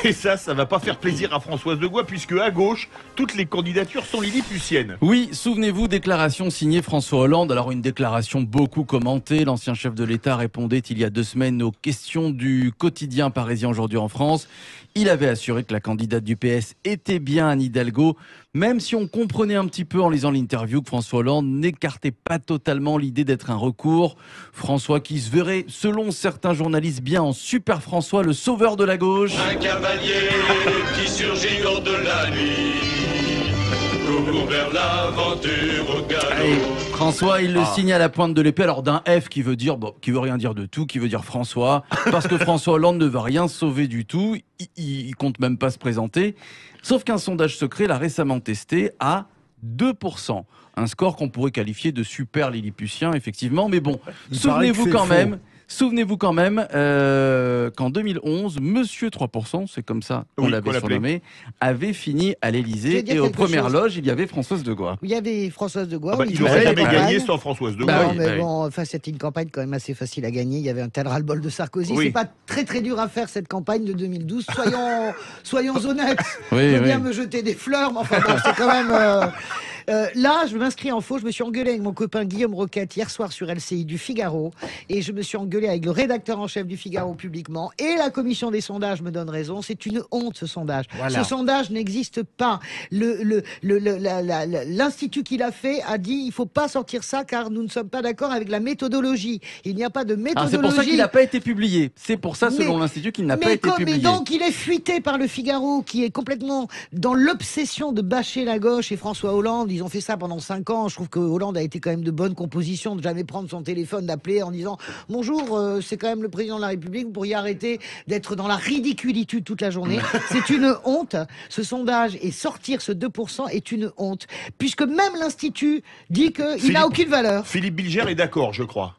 Et ça va pas faire plaisir à Françoise de Gois, puisque à gauche, toutes les candidatures sont lilliputiennes. Oui, souvenez-vous, déclaration signée François Hollande. Alors une déclaration beaucoup commentée. L'ancien chef de l'État répondait il y a 2 semaines aux questions du quotidien parisien aujourd'hui en France. Il avait assuré que la candidate du PS était bien Anne Hidalgo, même si on comprenait un petit peu en lisant l'interview que François Hollande n'écartait pas totalement l'idée d'être un recours. François qui se verrait, selon certains journalistes, bien en Super François, le sauveur de la gauche. Un cavalier qui surgit hors de la nuit, court vers l'aventure au galop. Allez, François, il le signe à la pointe de l'épée, alors d'un F qui veut dire, qui veut rien dire de tout, qui veut dire François, parce que François Hollande ne va rien sauver du tout, il compte même pas se présenter, sauf qu'un sondage secret l'a récemment testé à 2%. Un score qu'on pourrait qualifier de super lilliputien, effectivement, mais bon, souvenez-vous quand même qu'en 2011, Monsieur 3%, c'est comme ça qu'on l'avait surnommé, avait fini à l'Élysée et aux premières loges, il y avait Françoise de Gois. Il y avait Françoise de Gois. Il n'aurait jamais gagné sans Françoise de Gois. Non, mais bon, enfin, c'était une campagne quand même assez facile à gagner. Il y avait un tel ras-le-bol de Sarkozy. C'est pas très très dur à faire cette campagne de 2012. Soyons honnêtes. Je veux bien me jeter des fleurs, mais enfin bon, c'est quand même... là, je m'inscris en faux. Je me suis engueulé avec mon copain Guillaume Roquette hier soir sur LCI du Figaro. Et je me suis engueulé avec le rédacteur en chef du Figaro publiquement. Et la commission des sondages me donne raison. C'est une honte, ce sondage. Voilà. Ce sondage n'existe pas. L'institut qui l'a fait a dit il ne faut pas sortir ça car nous ne sommes pas d'accord avec la méthodologie. Il n'y a pas de méthodologie. C'est pour ça qu'il n'a pas été publié. C'est pour ça, selon l'Institut, qu'il n'a pas été publié. Mais donc, il est fuité par le Figaro qui est complètement dans l'obsession de bâcher la gauche et François Hollande. Ils ont fait ça pendant 5 ans. Je trouve que Hollande a été quand même de bonne composition, de jamais prendre son téléphone, d'appeler en disant « Bonjour, c'est quand même le président de la République, vous pourriez arrêter d'être dans la ridiculitude toute la journée. » C'est une honte. Ce sondage et sortir ce 2% est une honte. Puisque même l'Institut dit qu'il n'a aucune valeur. Philippe Bilger est d'accord, je crois.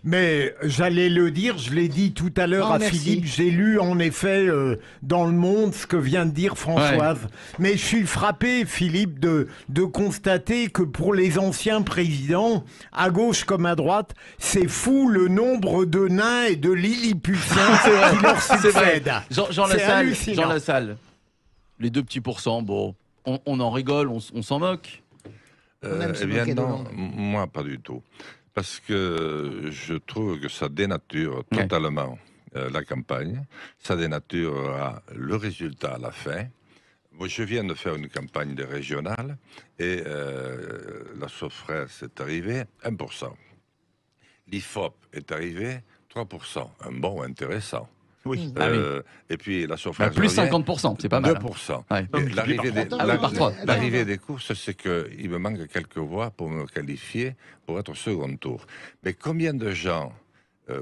Mais j'allais le dire, je l'ai dit tout à l'heure à Philippe, j'ai lu en effet dans Le Monde ce que vient de dire Françoise. Ouais. Mais je suis frappé, Philippe, de constater que pour les anciens présidents, à gauche comme à droite, c'est fou le nombre de nains et de lilliputiens qui leur succèdent. Jean Lassalle, les 2 petits pourcents, bon, on en rigole, on s'en moque. Eh bien non, moi pas du tout. Parce que je trouve que ça dénature totalement la campagne, ça dénature le résultat à la fin. Moi, je viens de faire une campagne de régionale et la Sofres est arrivée 1%. L'IFOP est arrivé 3%, un bon intéressant. Oui. Et puis la Sofres plus 50%, c'est pas mal. 2%. Ouais. L'arrivée des courses, c'est qu'il me manque quelques voix pour me qualifier pour être au second tour. Mais combien de gens,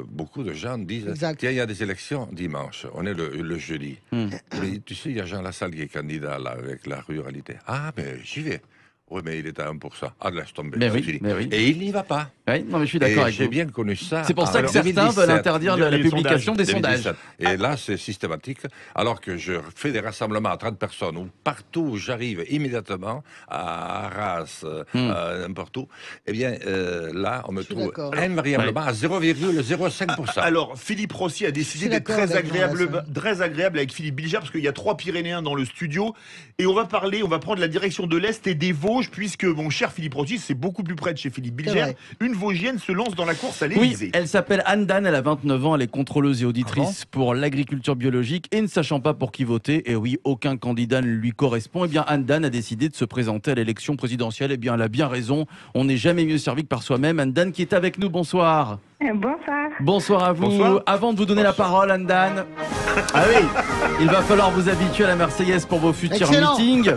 beaucoup de gens disent tiens, il y a des élections dimanche, on est le jeudi. Mais tu sais, il y a Jean Lassalle qui est candidat là, avec la ruralité. Ah, mais j'y vais. Oui, mais il est à 1%. Ah, laisse tomber. Mais oui. Et il n'y va pas. Oui, non, mais je suis d'accord avec vous. J'ai bien connu ça. C'est pour ça que certains veulent interdire la publication des sondages. Et là, c'est systématique. Alors que je fais des rassemblements à 30 personnes, où partout où j'arrive immédiatement, à Arras, n'importe où, eh bien, là, on me trouve invariablement à 0,05%. Alors, Philippe Rossi a décidé d'être très agréable avec Philippe Bilger, parce qu'il y a 3 Pyrénéens dans le studio. Et on va prendre la direction de l'Est et des Vosges, puisque mon cher Philippe Rossi, c'est beaucoup plus près de chez Philippe Bilger. Une Vosgienne se lance dans la course à l'Élysée. Oui, elle s'appelle Anne Dan, elle a 29 ans, elle est contrôleuse et auditrice pour l'agriculture biologique et ne sachant pas pour qui voter, et oui, aucun candidat ne lui correspond, et bien Anne Dan a décidé de se présenter à l'élection présidentielle. Et bien elle a bien raison, on n'est jamais mieux servi que par soi-même. Anne Dan qui est avec nous, bonsoir. Bonsoir. Bonsoir à vous. Bonsoir. Avant de vous donner la parole, Anne Dan, il va falloir vous habituer à la Marseillaise pour vos futurs meetings.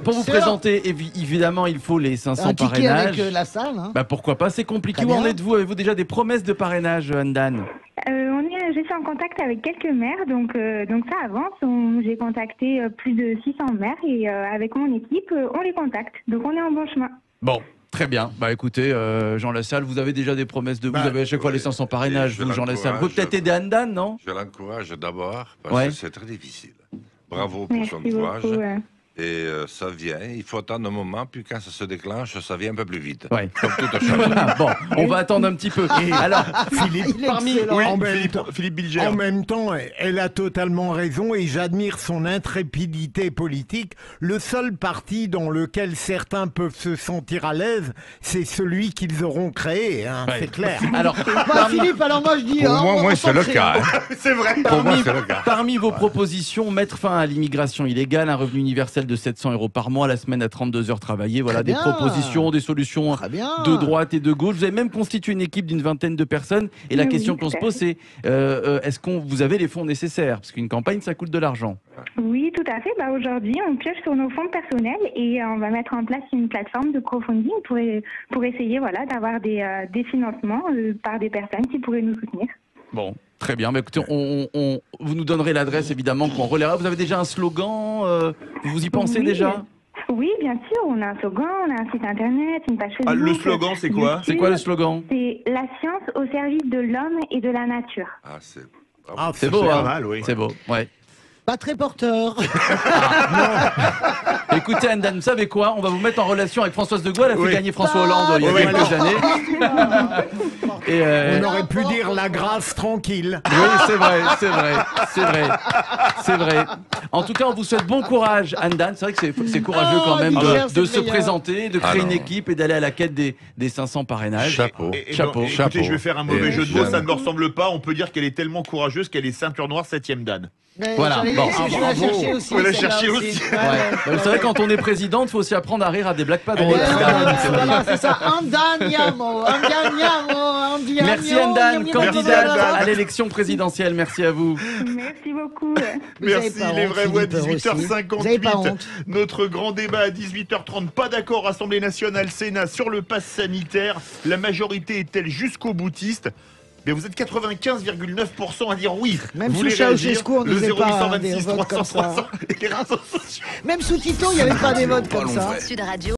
Pour vous présenter, évidemment, il faut les 500 parrainages. Avec la salle. Pourquoi pas, c'est compliqué. Où en êtes-vous? Avez-vous déjà des promesses de parrainage, Anne Dan? Je suis en contact avec quelques maires, donc ça avance. J'ai contacté plus de 600 maires et avec mon équipe, on les contacte. Donc on est en bon chemin. Bon. Très bien. Écoutez, Jean Lassalle, vous avez déjà des promesses de... vous avez à chaque fois les 500 parrainages, vous, Jean Lassalle. Vous peut-être aider Anne Dan, non? Je l'encourage d'abord, parce que c'est très difficile. Bravo pour son courage. Et ça vient, il faut attendre un moment, puis quand ça se déclenche, ça vient un peu plus vite. Ouais. Comme toute chose. Voilà, bon, on va attendre un petit peu. Alors, Philippe Bilger. En même temps, elle a totalement raison et j'admire son intrépidité politique. Le seul parti dans lequel certains peuvent se sentir à l'aise, c'est celui qu'ils auront créé, hein, ouais. c'est clair. Alors, Philippe, alors moi je dis... Pour moi, c'est le cas. Hein. C'est vrai. Parmi vos propositions, mettre fin à l'immigration illégale, un revenu universel de 700 € par mois, la semaine à 32 heures travaillées, voilà des propositions, des solutions de droite et de gauche. Vous avez même constitué une équipe d'une vingtaine de personnes et la question qu'on se pose c'est est-ce que vous avez les fonds nécessaires? Parce qu'une campagne ça coûte de l'argent. Oui, tout à fait. Aujourd'hui, on pioche sur nos fonds personnels et on va mettre en place une plateforme de crowdfunding pour essayer d'avoir des financements par des personnes qui pourraient nous soutenir. Bon, très bien. Mais écoutez, vous nous donnerez l'adresse évidemment qu'on relaiera. Vous avez déjà un slogan vous y pensez déjà? Oui, bien sûr. On a un slogan, on a un site internet, une page Facebook. Le slogan, c'est quoi? C'est quoi le slogan? C'est la science au service de l'homme et de la nature. C'est beau, hein? Mal, oui. C'est beau, ouais. Pas très porteur. Écoutez, Anne, vous savez quoi? On va vous mettre en relation avec Françoise de Gaulle. Elle a fait gagner François Hollande il y a quelques années. Et on aurait pu dire la grâce tranquille. Oui, c'est vrai. En tout cas, on vous souhaite bon courage, Anne. C'est vrai que c'est courageux quand même de se présenter, de créer une équipe et d'aller à la quête des 500 parrainages. Chapeau. Écoutez, je vais faire un mauvais jeu de mots, ça ne me ressemble pas. On peut dire qu'elle est tellement courageuse qu'elle est ceinture noire 7e dan. Voilà. Bon, je vais la chercher aussi. Vous la chercher aussi. Vous savez, quand on est président, il faut aussi apprendre à rire à des blagues pas drôles. Voilà, c'est ça. Andiamo. Merci Anne, candidate à l'élection présidentielle. Merci à vous. Merci beaucoup. Merci, les vraies voix, 18h58. Notre grand débat à 18h30. Pas d'accord, Assemblée nationale, Sénat, sur le pass sanitaire. La majorité est-elle jusqu'au boutiste? Mais vous êtes 95,9% à dire oui. Même sous Ceausescu, on n'osait pas des votes comme ça. Et les réseaux sociaux. Même sous Tito, il n'y avait pas des votes comme ça. Sud Radio.